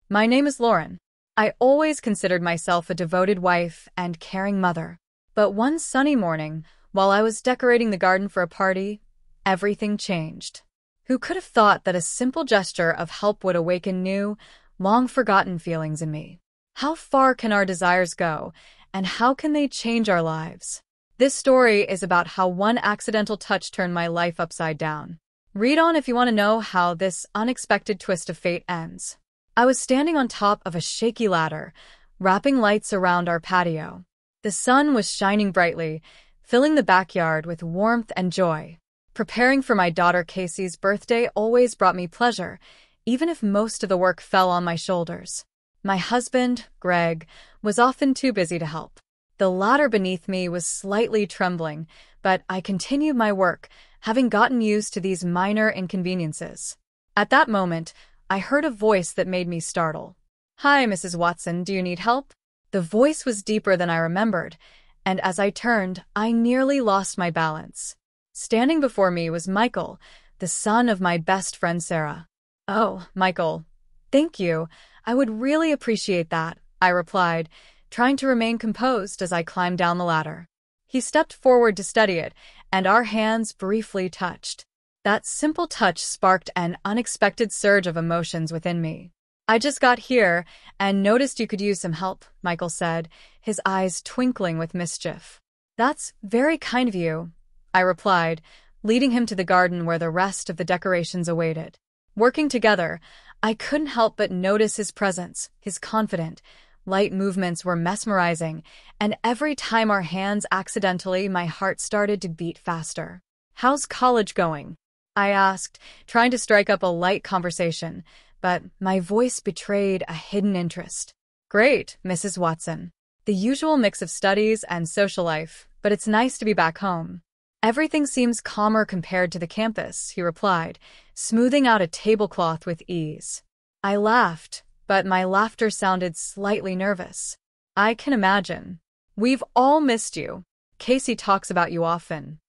My name is Lauren. I always considered myself a devoted wife and caring mother. But one sunny morning, while I was decorating the garden for a party, everything changed. Who could have thought that a simple gesture of help would awaken new, long-forgotten feelings in me? How far can our desires go, and how can they change our lives? This story is about how one accidental touch turned my life upside down. Read on if you want to know how this unexpected twist of fate ends. I was standing on top of a shaky ladder, wrapping lights around our patio. The sun was shining brightly, filling the backyard with warmth and joy. Preparing for my daughter Casey's birthday always brought me pleasure, even if most of the work fell on my shoulders. My husband, Greg, was often too busy to help. The ladder beneath me was slightly trembling, but I continued my work, having gotten used to these minor inconveniences. At that moment, I heard a voice that made me startle. "Hi, Mrs. Watson, do you need help?" The voice was deeper than I remembered, and as I turned, I nearly lost my balance. Standing before me was Michael, the son of my best friend Sarah. "Oh, Michael, thank you. I would really appreciate that," I replied, trying to remain composed as I climbed down the ladder. He stepped forward to steady it, and our hands briefly touched. That simple touch sparked an unexpected surge of emotions within me. "I just got here and noticed you could use some help," Michael said, his eyes twinkling with mischief. "That's very kind of you," I replied, leading him to the garden where the rest of the decorations awaited. Working together, I couldn't help but notice his presence, his confident, light movements were mesmerizing, and every time our hands accidentally, my heart started to beat faster. "How's college going?" I asked, trying to strike up a light conversation, but my voice betrayed a hidden interest. "Great, Mrs. Watson. The usual mix of studies and social life, but it's nice to be back home." "Everything seems calmer compared to the campus," he replied, smoothing out a tablecloth with ease. I laughed, but my laughter sounded slightly nervous. "I can imagine. We've all missed you. Casey talks about you often."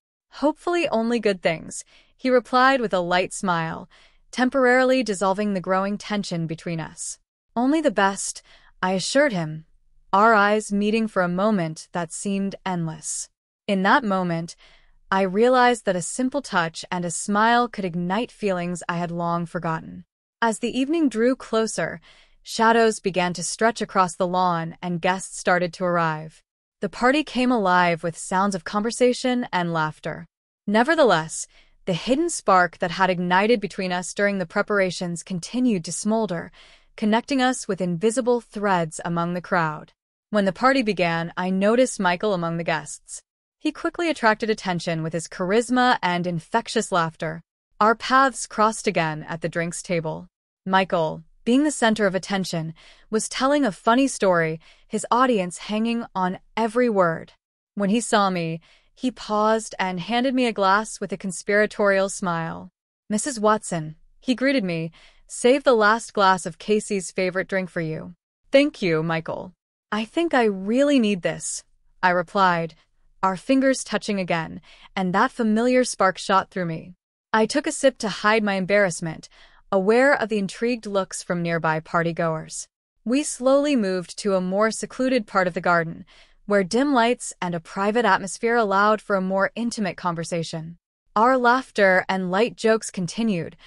"Hopefully only good things," he replied with a light smile, temporarily dissolving the growing tension between us. "Only the best," I assured him, our eyes meeting for a moment that seemed endless. In that moment, I realized that a simple touch and a smile could ignite feelings I had long forgotten. As the evening drew closer, shadows began to stretch across the lawn and guests started to arrive. The party came alive with sounds of conversation and laughter. Nevertheless, the hidden spark that had ignited between us during the preparations continued to smolder, connecting us with invisible threads among the crowd. When the party began, I noticed Michael among the guests. He quickly attracted attention with his charisma and infectious laughter. Our paths crossed again at the drinks table. Michael, being the center of attention, was telling a funny story, his audience hanging on every word. When he saw me, he paused and handed me a glass with a conspiratorial smile. "Mrs. Watson," he greeted me, "save the last glass of Casey's favorite drink for you." "Thank you, Michael. I think I really need this," I replied, our fingers touching again, and that familiar spark shot through me. I took a sip to hide my embarrassment, aware of the intrigued looks from nearby partygoers. We slowly moved to a more secluded part of the garden, where dim lights and a private atmosphere allowed for a more intimate conversation. Our laughter and light jokes continued,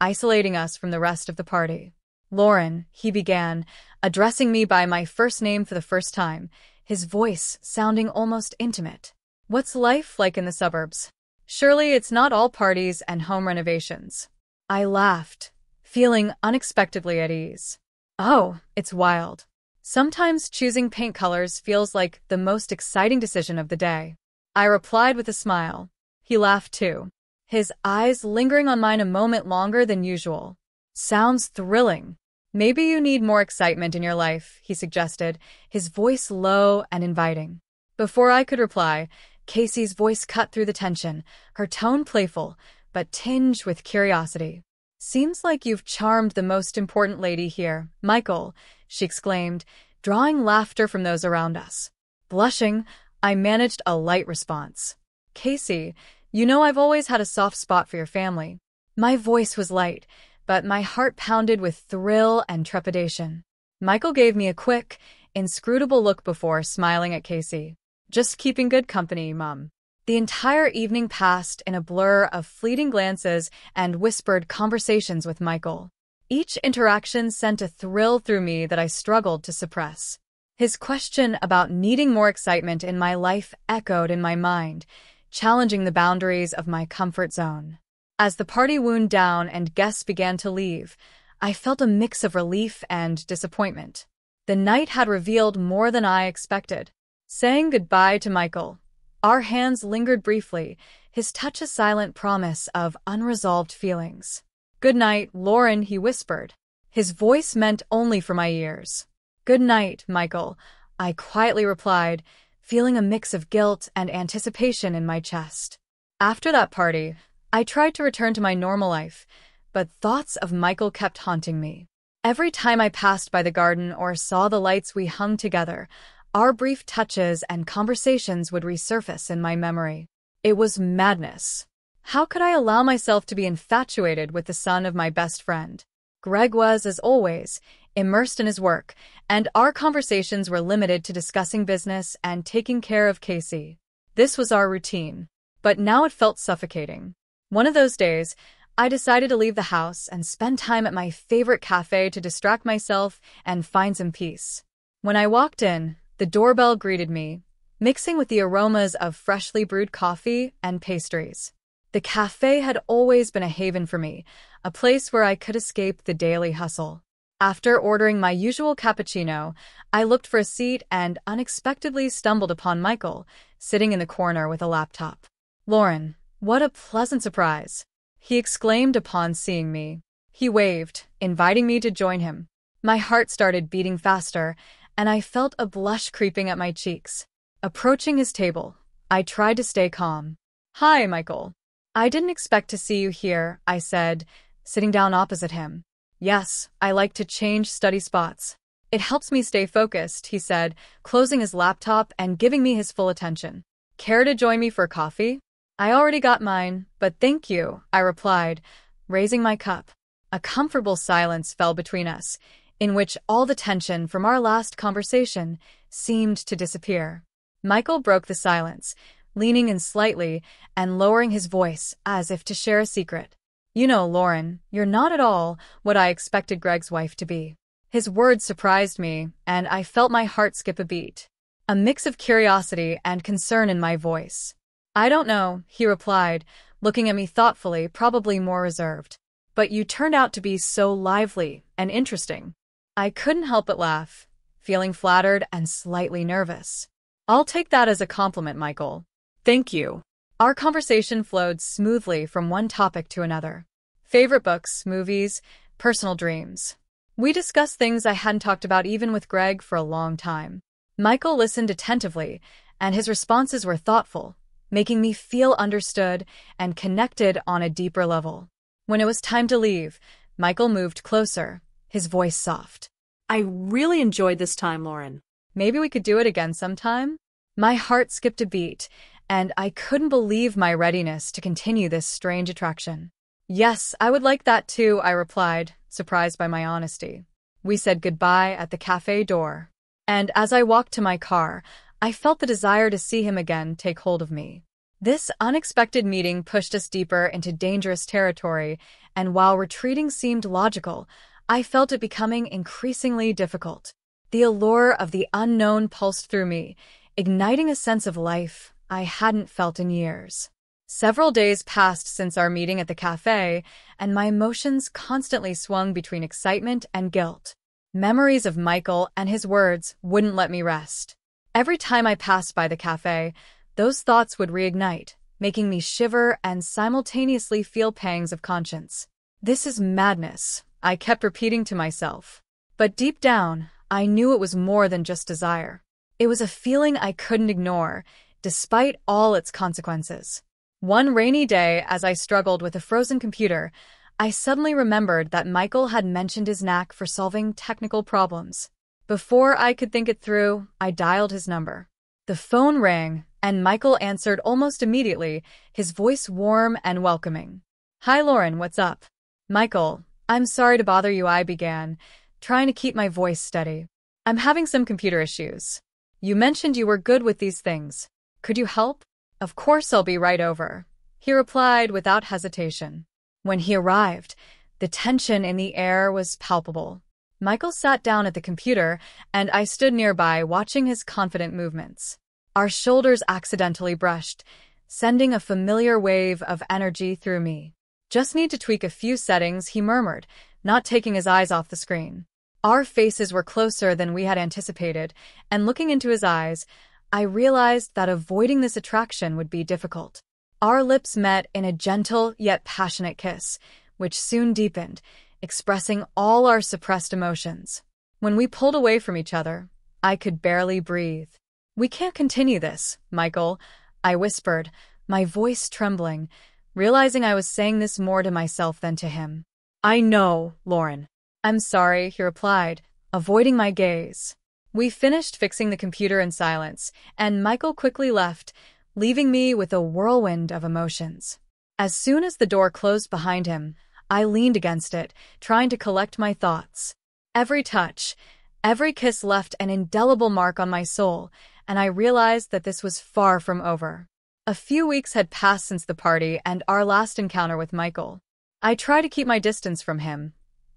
isolating us from the rest of the party. "Lauren," he began, addressing me by my first name for the first time, his voice sounding almost intimate. "What's life like in the suburbs? Surely it's not all parties and home renovations." I laughed, feeling unexpectedly at ease. "Oh, it's wild. Sometimes choosing paint colors feels like the most exciting decision of the day," I replied with a smile. He laughed too, his eyes lingering on mine a moment longer than usual. "Sounds thrilling. Maybe you need more excitement in your life," he suggested, his voice low and inviting. Before I could reply, Casey's voice cut through the tension, her tone playful, but tinged with curiosity. "Seems like you've charmed the most important lady here, Michael," she exclaimed, drawing laughter from those around us. Blushing, I managed a light response. "Casey, you know I've always had a soft spot for your family." My voice was light, but my heart pounded with thrill and trepidation. Michael gave me a quick, inscrutable look before smiling at Casey. "Just keeping good company, Mum." The entire evening passed in a blur of fleeting glances and whispered conversations with Michael. Each interaction sent a thrill through me that I struggled to suppress. His question about needing more excitement in my life echoed in my mind, challenging the boundaries of my comfort zone. As the party wound down and guests began to leave, I felt a mix of relief and disappointment. The night had revealed more than I expected. Saying goodbye to Michael, our hands lingered briefly, his touch a silent promise of unresolved feelings. "Good night, Lauren," he whispered. His voice meant only for my ears. "Good night, Michael," I quietly replied, feeling a mix of guilt and anticipation in my chest. After that party, I tried to return to my normal life, but thoughts of Michael kept haunting me. Every time I passed by the garden or saw the lights we hung together, our brief touches and conversations would resurface in my memory. It was madness. How could I allow myself to be infatuated with the son of my best friend? Greg was, as always, immersed in his work, and our conversations were limited to discussing business and taking care of Casey. This was our routine, but now it felt suffocating. One of those days, I decided to leave the house and spend time at my favorite cafe to distract myself and find some peace. When I walked in, the doorbell greeted me, mixing with the aromas of freshly brewed coffee and pastries. The cafe had always been a haven for me, a place where I could escape the daily hustle. After ordering my usual cappuccino, I looked for a seat and unexpectedly stumbled upon Michael, sitting in the corner with a laptop. "Lauren, what a pleasant surprise," he exclaimed upon seeing me. He waved, inviting me to join him. My heart started beating faster, and I felt a blush creeping at my cheeks. Approaching his table, I tried to stay calm. "Hi, Michael. I didn't expect to see you here," I said, sitting down opposite him. "Yes, I like to change study spots. It helps me stay focused," he said, closing his laptop and giving me his full attention. "Care to join me for coffee?" "I already got mine, but thank you," I replied, raising my cup. A comfortable silence fell between us, in which all the tension from our last conversation seemed to disappear. Michael broke the silence, leaning in slightly and lowering his voice as if to share a secret. "You know, Lauren, you're not at all what I expected Greg's wife to be." His words surprised me, and I felt my heart skip a beat. A mix of curiosity and concern in my voice. "I don't know," he replied, looking at me thoughtfully, probably more reserved. "But you turned out to be so lively and interesting." I couldn't help but laugh, feeling flattered and slightly nervous. "I'll take that as a compliment, Michael. Thank you." Our conversation flowed smoothly from one topic to another. Favorite books, movies, personal dreams. We discussed things I hadn't talked about even with Greg for a long time. Michael listened attentively, and his responses were thoughtful, making me feel understood and connected on a deeper level. When it was time to leave, Michael moved closer, his voice soft. "I really enjoyed this time, Lauren. Maybe we could do it again sometime?" My heart skipped a beat, and I couldn't believe my readiness to continue this strange attraction. "Yes, I would like that too," I replied, surprised by my honesty. We said goodbye at the cafe door, and as I walked to my car, I felt the desire to see him again take hold of me. This unexpected meeting pushed us deeper into dangerous territory, and while retreating seemed logical, I felt it becoming increasingly difficult. The allure of the unknown pulsed through me, igniting a sense of life I hadn't felt in years. Several days passed since our meeting at the cafe, and my emotions constantly swung between excitement and guilt. Memories of Michael and his words wouldn't let me rest. Every time I passed by the cafe, those thoughts would reignite, making me shiver and simultaneously feel pangs of conscience. "This is madness," I kept repeating to myself. But deep down, I knew it was more than just desire. It was a feeling I couldn't ignore, despite all its consequences. One rainy day, as I struggled with a frozen computer, I suddenly remembered that Michael had mentioned his knack for solving technical problems. Before I could think it through, I dialed his number. The phone rang, and Michael answered almost immediately, his voice warm and welcoming. "Hi, Lauren, what's up?" "Michael, I'm sorry to bother you, I began, trying to keep my voice steady. I'm having some computer issues. You mentioned you were good with these things. Could you help? Of course, I'll be right over, he replied without hesitation. When he arrived, the tension in the air was palpable. Michael sat down at the computer, and I stood nearby watching his confident movements. Our shoulders accidentally brushed, sending a familiar wave of energy through me. Just need to tweak a few settings, he murmured, not taking his eyes off the screen. Our faces were closer than we had anticipated, and looking into his eyes, I realized that avoiding this attraction would be difficult. Our lips met in a gentle yet passionate kiss, which soon deepened, expressing all our suppressed emotions. When we pulled away from each other, I could barely breathe. We can't continue this, Michael, I whispered, my voice trembling, realizing I was saying this more to myself than to him. I know, Lauren. I'm sorry, he replied, avoiding my gaze. We finished fixing the computer in silence, and Michael quickly left, leaving me with a whirlwind of emotions. As soon as the door closed behind him, I leaned against it, trying to collect my thoughts. Every touch, every kiss left an indelible mark on my soul, and I realized that this was far from over. A few weeks had passed since the party and our last encounter with Michael. I tried to keep my distance from him,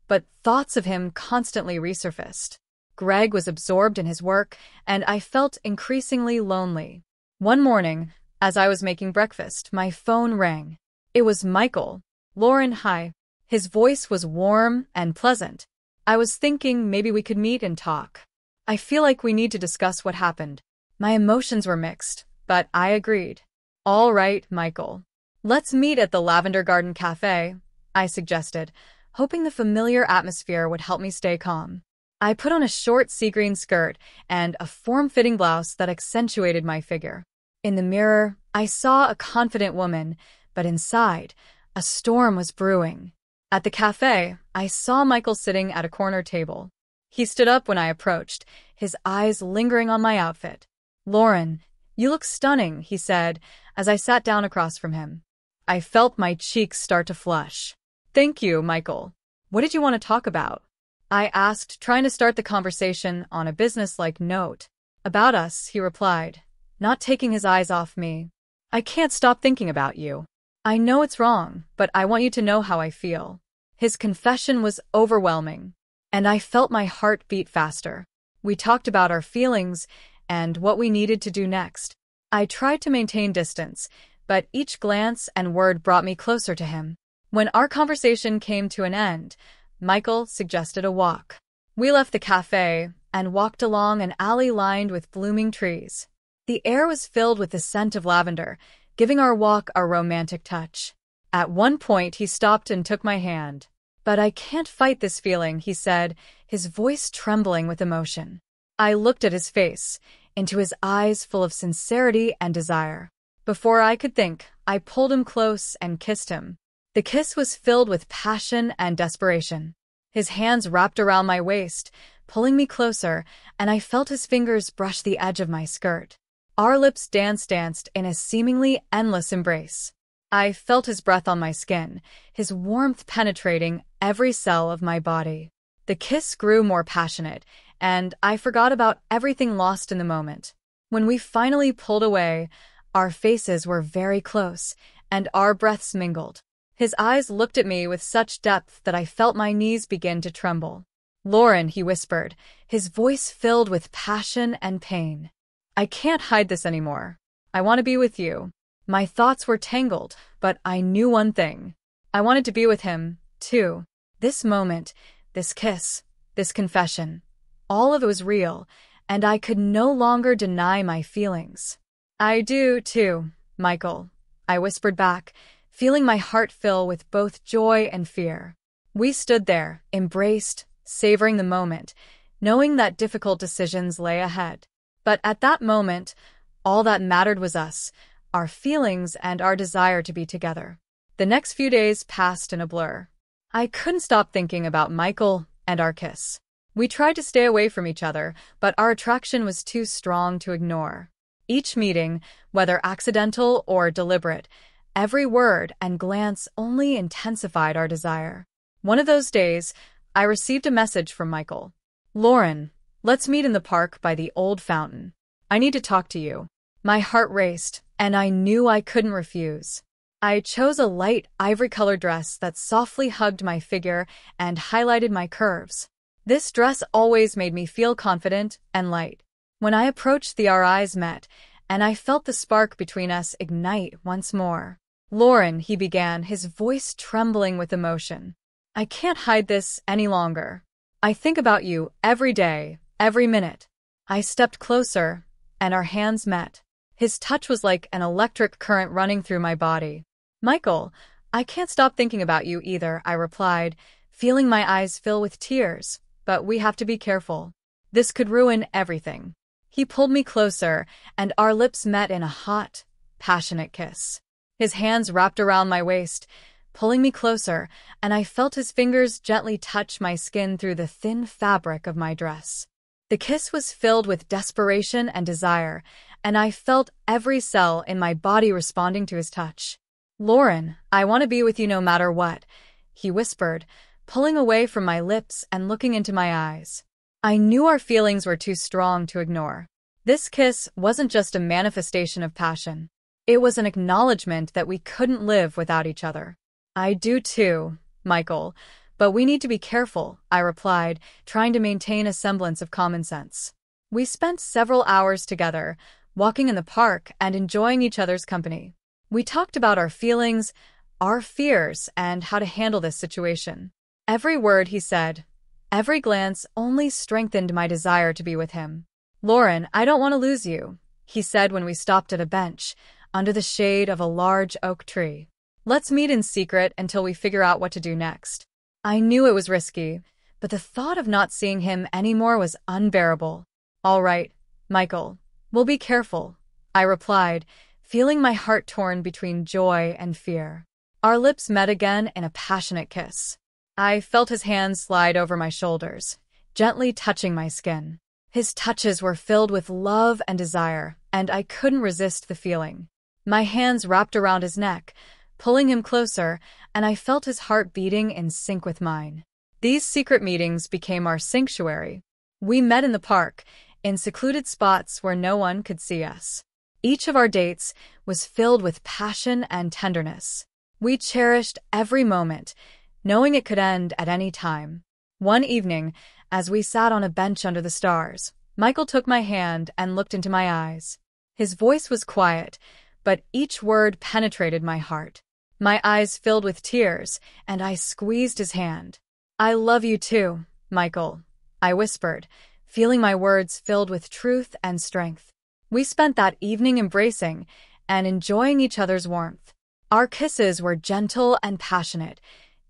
but thoughts of him constantly resurfaced. Greg was absorbed in his work, and I felt increasingly lonely. One morning, as I was making breakfast, my phone rang. It was Michael. Lauren, hi. His voice was warm and pleasant. I was thinking maybe we could meet and talk. I feel like we need to discuss what happened. My emotions were mixed, but I agreed. All right, Michael. Let's meet at the Lavender Garden Cafe, I suggested, hoping the familiar atmosphere would help me stay calm. I put on a short sea-green skirt and a form-fitting blouse that accentuated my figure. In the mirror, I saw a confident woman, but inside, a storm was brewing. At the cafe, I saw Michael sitting at a corner table. He stood up when I approached, his eyes lingering on my outfit. Lauren, you look stunning, he said, as I sat down across from him. I felt my cheeks start to flush. Thank you, Michael. What did you want to talk about? I asked, trying to start the conversation on a business-like note. About us, he replied, not taking his eyes off me. I can't stop thinking about you. I know it's wrong, but I want you to know how I feel. His confession was overwhelming, and I felt my heart beat faster. We talked about our feelings and what we needed to do next. I tried to maintain distance, but each glance and word brought me closer to him. When our conversation came to an end, Michael suggested a walk. We left the cafe and walked along an alley lined with blooming trees. The air was filled with the scent of lavender, giving our walk a romantic touch. At one point, he stopped and took my hand. But I can't fight this feeling, he said, his voice trembling with emotion. I looked at his face, into his eyes full of sincerity and desire. Before I could think, I pulled him close and kissed him. The kiss was filled with passion and desperation. His hands wrapped around my waist, pulling me closer, and I felt his fingers brush the edge of my skirt. Our lips danced in a seemingly endless embrace. I felt his breath on my skin, his warmth penetrating every cell of my body. The kiss grew more passionate, and I forgot about everything lost in the moment. When we finally pulled away, our faces were very close, and our breaths mingled. His eyes looked at me with such depth that I felt my knees begin to tremble. Lauren, he whispered, his voice filled with passion and pain. I can't hide this anymore. I want to be with you. My thoughts were tangled, but I knew one thing. I wanted to be with him, too. This moment, this kiss, this confession, all of it was real, and I could no longer deny my feelings. I do, too, Michael, I whispered back, feeling my heart fill with both joy and fear. We stood there, embraced, savoring the moment, knowing that difficult decisions lay ahead. But at that moment, all that mattered was us, our feelings and our desire to be together. The next few days passed in a blur. I couldn't stop thinking about Michael and our kiss. We tried to stay away from each other, but our attraction was too strong to ignore. Each meeting, whether accidental or deliberate, every word and glance only intensified our desire. One of those days, I received a message from Michael. Lauren, let's meet in the park by the old fountain. I need to talk to you. My heart raced, and I knew I couldn't refuse. I chose a light ivory-colored dress that softly hugged my figure and highlighted my curves. This dress always made me feel confident and light. When I approached, our eyes met, and I felt the spark between us ignite once more. Lauren, he began, his voice trembling with emotion. I can't hide this any longer. I think about you every day, every minute. I stepped closer, and our hands met. His touch was like an electric current running through my body. Michael, I can't stop thinking about you either, I replied, feeling my eyes fill with tears. But we have to be careful. This could ruin everything. He pulled me closer, and our lips met in a hot, passionate kiss. His hands wrapped around my waist, pulling me closer, and I felt his fingers gently touch my skin through the thin fabric of my dress. The kiss was filled with desperation and desire, and I felt every cell in my body responding to his touch. Lauren, I want to be with you no matter what, he whispered, pulling away from my lips and looking into my eyes. I knew our feelings were too strong to ignore. This kiss wasn't just a manifestation of passion. It was an acknowledgement that we couldn't live without each other. I do too, Michael, but we need to be careful, I replied, trying to maintain a semblance of common sense. We spent several hours together, walking in the park and enjoying each other's company. We talked about our feelings, our fears, and how to handle this situation. Every word he said, every glance only strengthened my desire to be with him. Lauren, I don't want to lose you, he said when we stopped at a bench, under the shade of a large oak tree. Let's meet in secret until we figure out what to do next. I knew it was risky, but the thought of not seeing him anymore was unbearable. All right, Michael, we'll be careful, I replied, feeling my heart torn between joy and fear. Our lips met again in a passionate kiss. I felt his hands slide over my shoulders, gently touching my skin. His touches were filled with love and desire, and I couldn't resist the feeling. My hands wrapped around his neck, pulling him closer, and I felt his heart beating in sync with mine. These secret meetings became our sanctuary. We met in the park, in secluded spots where no one could see us. Each of our dates was filled with passion and tenderness. We cherished every moment, knowing it could end at any time. One evening, as we sat on a bench under the stars, Michael took my hand and looked into my eyes. His voice was quiet, but each word penetrated my heart. My eyes filled with tears, and I squeezed his hand. I love you too, Michael, I whispered, feeling my words filled with truth and strength. We spent that evening embracing and enjoying each other's warmth. Our kisses were gentle and passionate,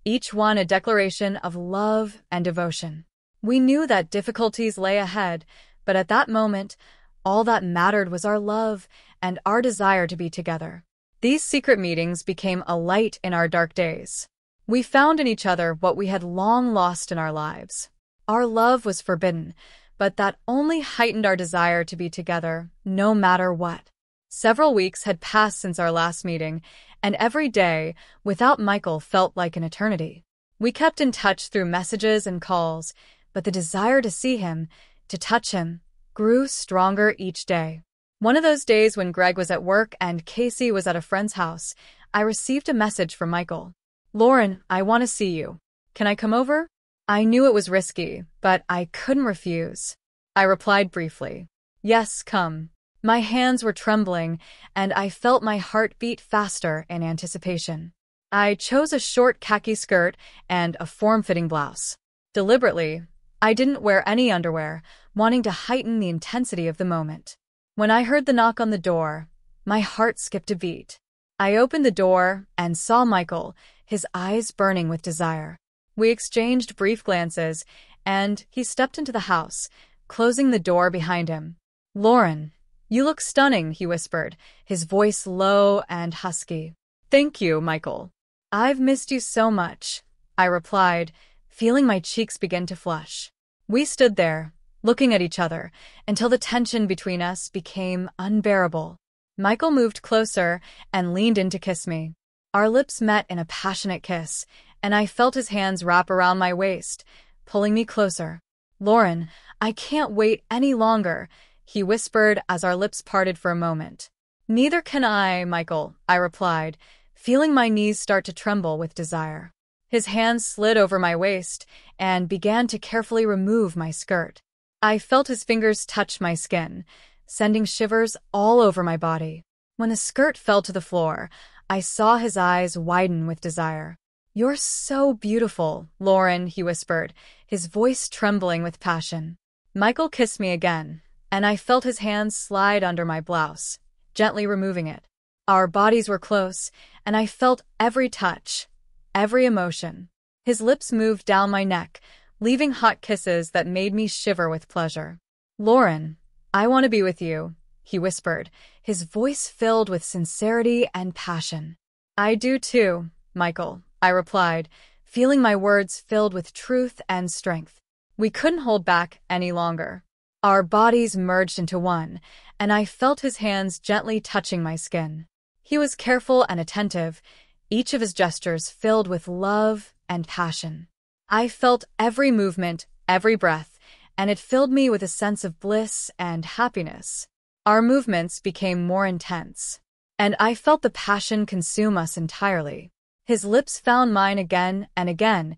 each one a declaration of love and devotion. We knew that difficulties lay ahead, but at that moment, all that mattered was our love and our desire to be together. These secret meetings became a light in our dark days. We found in each other what we had long lost in our lives. Our love was forbidden, but that only heightened our desire to be together, no matter what. Several weeks had passed since our last meeting, and every day, without Michael, felt like an eternity. We kept in touch through messages and calls, but the desire to see him, to touch him, grew stronger each day. One of those days when Greg was at work and Casey was at a friend's house, I received a message from Michael. Lauren, I want to see you. Can I come over? I knew it was risky, but I couldn't refuse. I replied briefly. Yes, come. My hands were trembling, and I felt my heart beat faster in anticipation. I chose a short khaki skirt and a form-fitting blouse. Deliberately, I didn't wear any underwear, wanting to heighten the intensity of the moment. When I heard the knock on the door, my heart skipped a beat. I opened the door and saw Michael, his eyes burning with desire. We exchanged brief glances, and he stepped into the house, closing the door behind him. Lauren, you look stunning, he whispered, his voice low and husky. Thank you, Michael. I've missed you so much, I replied, feeling my cheeks begin to flush. We stood there, looking at each other, until the tension between us became unbearable. Michael moved closer and leaned in to kiss me. Our lips met in a passionate kiss, and I felt his hands wrap around my waist, pulling me closer. "Lauren, I can't wait any longer," he whispered as our lips parted for a moment. "Neither can I, Michael," I replied, feeling my knees start to tremble with desire. His hands slid over my waist and began to carefully remove my skirt. I felt his fingers touch my skin, sending shivers all over my body. When the skirt fell to the floor, I saw his eyes widen with desire. "You're so beautiful, Lauren," he whispered, his voice trembling with passion. Michael kissed me again, and I felt his hands slide under my blouse, gently removing it. Our bodies were close, and I felt every touch, every emotion. His lips moved down my neck, leaving hot kisses that made me shiver with pleasure. "Lauren, I want to be with you," he whispered, his voice filled with sincerity and passion. "I do too, Michael," I replied, feeling my words filled with truth and strength. We couldn't hold back any longer. Our bodies merged into one, and I felt his hands gently touching my skin. He was careful and attentive, each of his gestures filled with love and passion. I felt every movement, every breath, and it filled me with a sense of bliss and happiness. Our movements became more intense, and I felt the passion consume us entirely. His lips found mine again and again,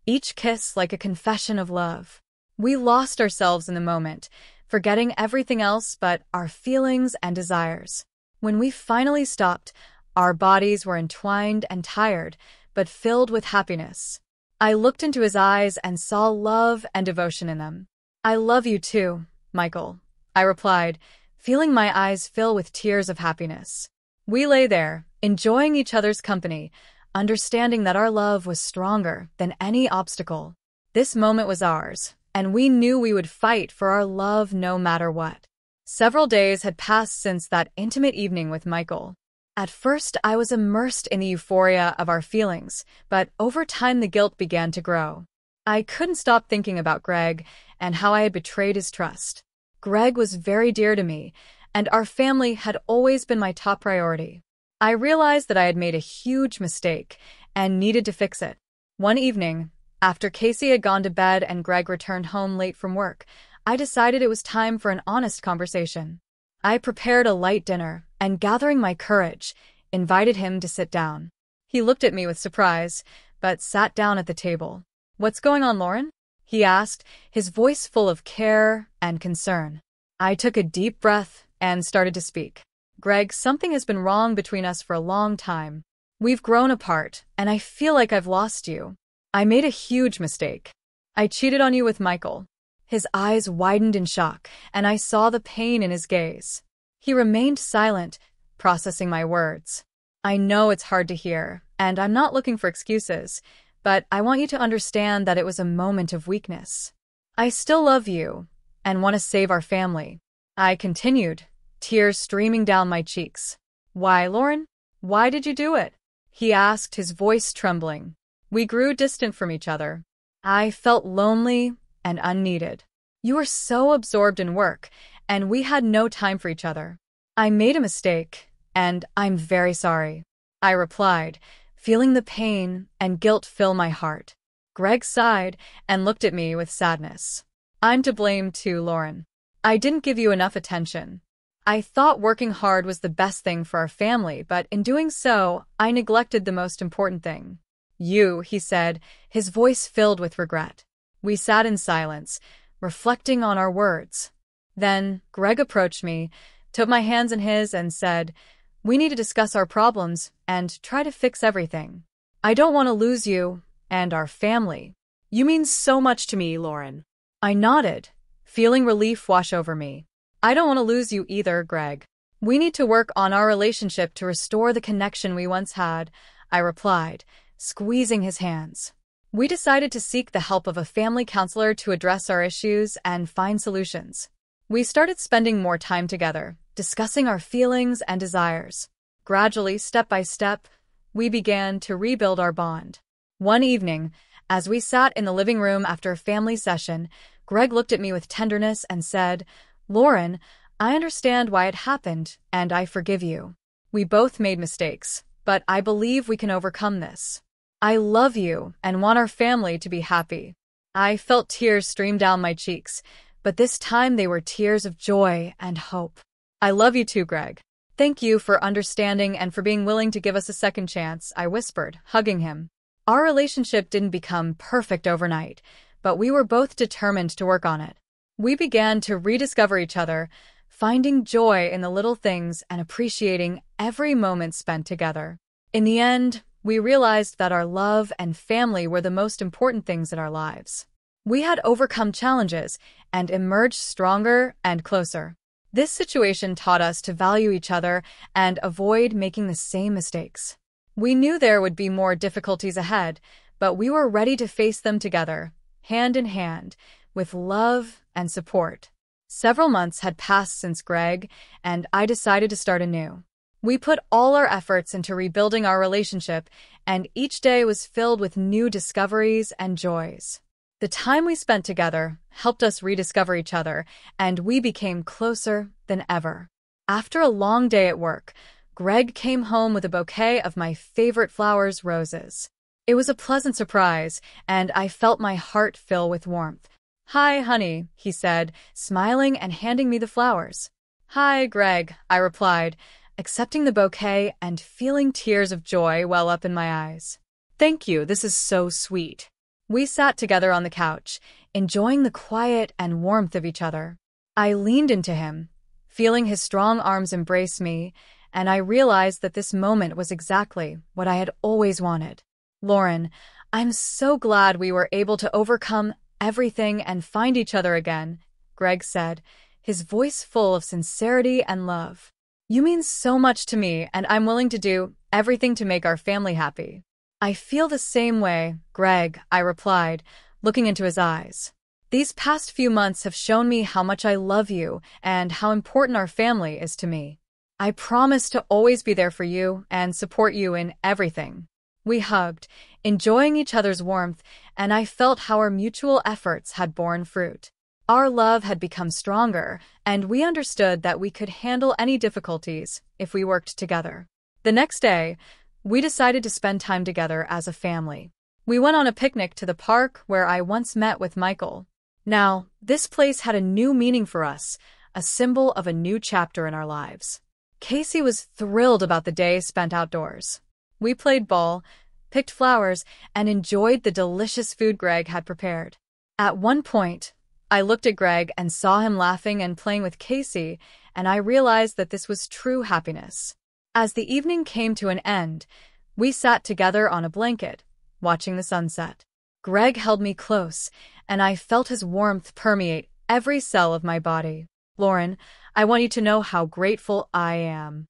each kiss like a confession of love. We lost ourselves in the moment, forgetting everything else but our feelings and desires. When we finally stopped, our bodies were entwined and tired, but filled with happiness. I looked into his eyes and saw love and devotion in them. "I love you too, Michael," I replied, feeling my eyes fill with tears of happiness. We lay there, enjoying each other's company, understanding that our love was stronger than any obstacle. This moment was ours, and we knew we would fight for our love no matter what. Several days had passed since that intimate evening with Michael. At first, I was immersed in the euphoria of our feelings, but over time the guilt began to grow. I couldn't stop thinking about Greg and how I had betrayed his trust. Greg was very dear to me, and our family had always been my top priority. I realized that I had made a huge mistake and needed to fix it. One evening, after Casey had gone to bed and Greg returned home late from work, I decided it was time for an honest conversation. I prepared a light dinner and, gathering my courage, invited him to sit down. He looked at me with surprise, but sat down at the table. "What's going on, Lauren?" he asked, his voice full of care and concern. I took a deep breath and started to speak. "Greg, something has been wrong between us for a long time. We've grown apart, and I feel like I've lost you. I made a huge mistake. I cheated on you with Michael." His eyes widened in shock, and I saw the pain in his gaze. He remained silent, processing my words. "I know it's hard to hear, and I'm not looking for excuses, but I want you to understand that it was a moment of weakness. I still love you and want to save our family," I continued, tears streaming down my cheeks. "Why, Lauren? Why did you do it?" he asked, his voice trembling. We grew distant from each other. I felt lonely and unneeded. You were so absorbed in work, and we had no time for each other. "I made a mistake, and I'm very sorry," I replied, feeling the pain and guilt fill my heart. Greg sighed and looked at me with sadness. "I'm to blame too, Lauren. I didn't give you enough attention. I thought working hard was the best thing for our family, but in doing so, I neglected the most important thing. You," he said, his voice filled with regret. We sat in silence, reflecting on our words. Then Greg approached me, took my hands in his, and said, "We need to discuss our problems and try to fix everything. I don't want to lose you and our family." You mean so much to me, Lauren. I nodded, feeling relief wash over me. "I don't want to lose you either, Greg. We need to work on our relationship to restore the connection we once had," I replied, squeezing his hands. We decided to seek the help of a family counselor to address our issues and find solutions. We started spending more time together, discussing our feelings and desires. Gradually, step by step, we began to rebuild our bond. One evening, as we sat in the living room after a family session, Greg looked at me with tenderness and said, "Lauren, I understand why it happened, and I forgive you. We both made mistakes, but I believe we can overcome this." I love you and want our family to be happy. I felt tears stream down my cheeks, but this time they were tears of joy and hope. I love you too, Greg. Thank you for understanding and for being willing to give us a second chance, I whispered, hugging him. Our relationship didn't become perfect overnight, but we were both determined to work on it. We began to rediscover each other, finding joy in the little things and appreciating every moment spent together. In the end, we realized that our love and family were the most important things in our lives. We had overcome challenges and emerged stronger and closer. This situation taught us to value each other and avoid making the same mistakes. We knew there would be more difficulties ahead, but we were ready to face them together, hand in hand, with love and support. Several months had passed since Greg and I decided to start anew. We put all our efforts into rebuilding our relationship, and each day was filled with new discoveries and joys. The time we spent together helped us rediscover each other, and we became closer than ever. After a long day at work, Greg came home with a bouquet of my favorite flowers, roses. It was a pleasant surprise, and I felt my heart fill with warmth. "Hi, honey," he said, smiling and handing me the flowers. "Hi, Greg," I replied, accepting the bouquet and feeling tears of joy well up in my eyes. Thank you, this is so sweet. We sat together on the couch, enjoying the quiet and warmth of each other. I leaned into him, feeling his strong arms embrace me, and I realized that this moment was exactly what I had always wanted. "Lauren, I'm so glad we were able to overcome everything and find each other again," Greg said, his voice full of sincerity and love. "You mean so much to me, and I'm willing to do everything to make our family happy." "I feel the same way, Greg," I replied, looking into his eyes. "These past few months have shown me how much I love you and how important our family is to me. I promise to always be there for you and support you in everything." We hugged, enjoying each other's warmth, and I felt how our mutual efforts had borne fruit. Our love had become stronger, and we understood that we could handle any difficulties if we worked together. The next day, we decided to spend time together as a family. We went on a picnic to the park where I once met with Michael. Now, this place had a new meaning for us, a symbol of a new chapter in our lives. Casey was thrilled about the day spent outdoors. We played ball, picked flowers, and enjoyed the delicious food Greg had prepared. At one point, I looked at Greg and saw him laughing and playing with Casey, and I realized that this was true happiness. As the evening came to an end, we sat together on a blanket, watching the sunset. Greg held me close, and I felt his warmth permeate every cell of my body. "Lauren, I want you to know how grateful I am.